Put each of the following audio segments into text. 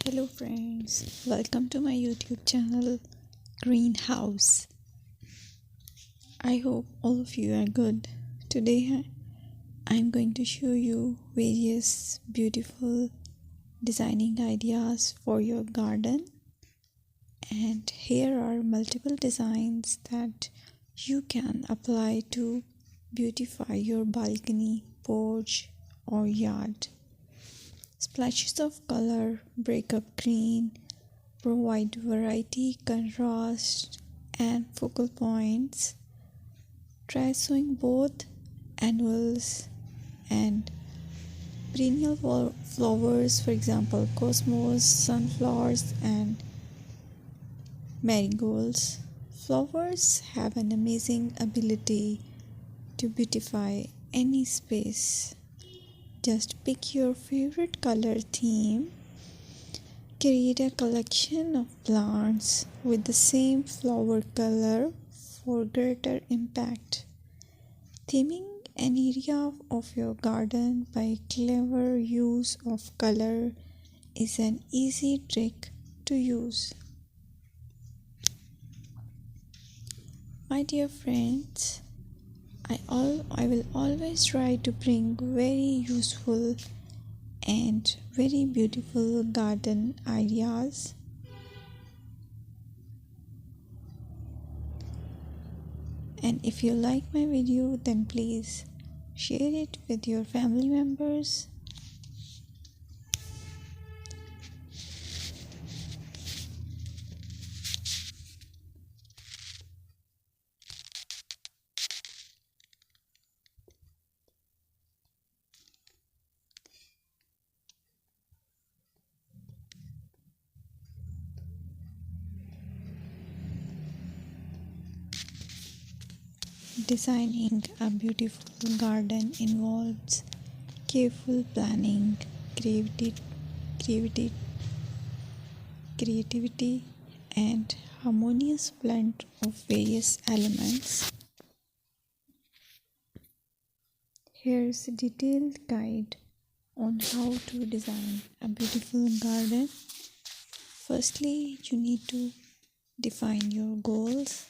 Hello friends, welcome to my YouTube channel Greenhouse. I hope all of you are good. Today I'm going to show you various beautiful designing ideas for your garden, and here are multiple designs that you can apply to beautify your balcony, porch or yard. Splashes of color break up green, provide variety, contrast, and focal points. Try sowing both annuals and perennial flowers, for example, cosmos, sunflowers, and marigolds. Flowers have an amazing ability to beautify any space. Just pick your favorite color theme. Create a collection of plants with the same flower color for greater impact. Theming an area of your garden by clever use of color is an easy trick to use. My dear friends, I will always try to bring very useful and very beautiful garden ideas. And if you like my video, then please share it with your family members. Designing a beautiful garden involves careful planning, creativity, creativity, and harmonious blend of various elements. Here's a detailed guide on how to design a beautiful garden. Firstly, you need to define your goals.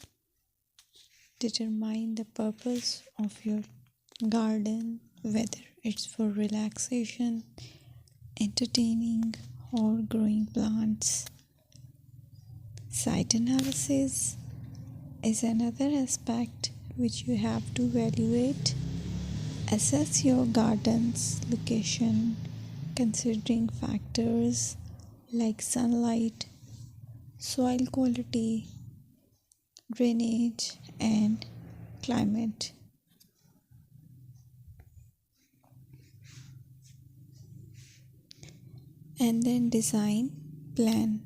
Determine the purpose of your garden, whether it's for relaxation, entertaining, or growing plants. Site analysis is another aspect which you have to evaluate. Assess your garden's location, considering factors like sunlight, soil quality, drainage, and climate. And then design plan.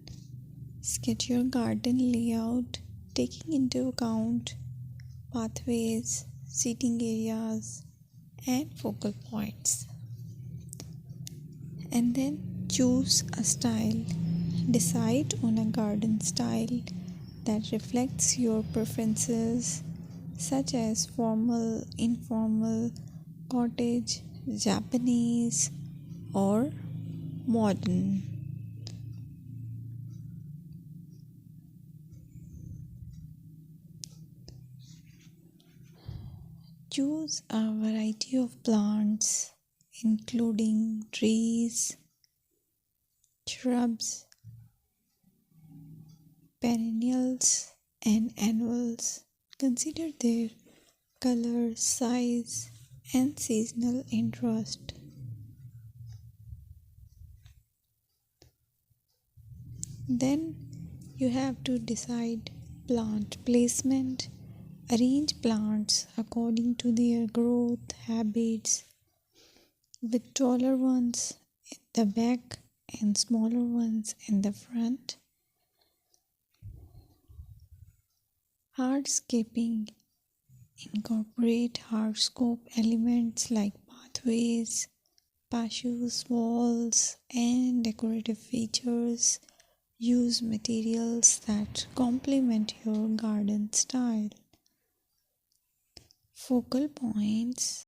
Sketch your garden layout, taking into account pathways, seating areas, and focal points. And then choose a style. Decide on a garden style that reflects your preferences, such as formal, informal, cottage, Japanese, or modern. Choose a variety of plants, including trees, shrubs, perennials, and annuals. Consider their color, size, and seasonal interest. Then you have to decide plant placement. Arrange plants according to their growth habits, with taller ones in the back and smaller ones in the front. Hardscaping. Incorporate hardscape elements like pathways, patios, walls, and decorative features. Use materials that complement your garden style. Focal points.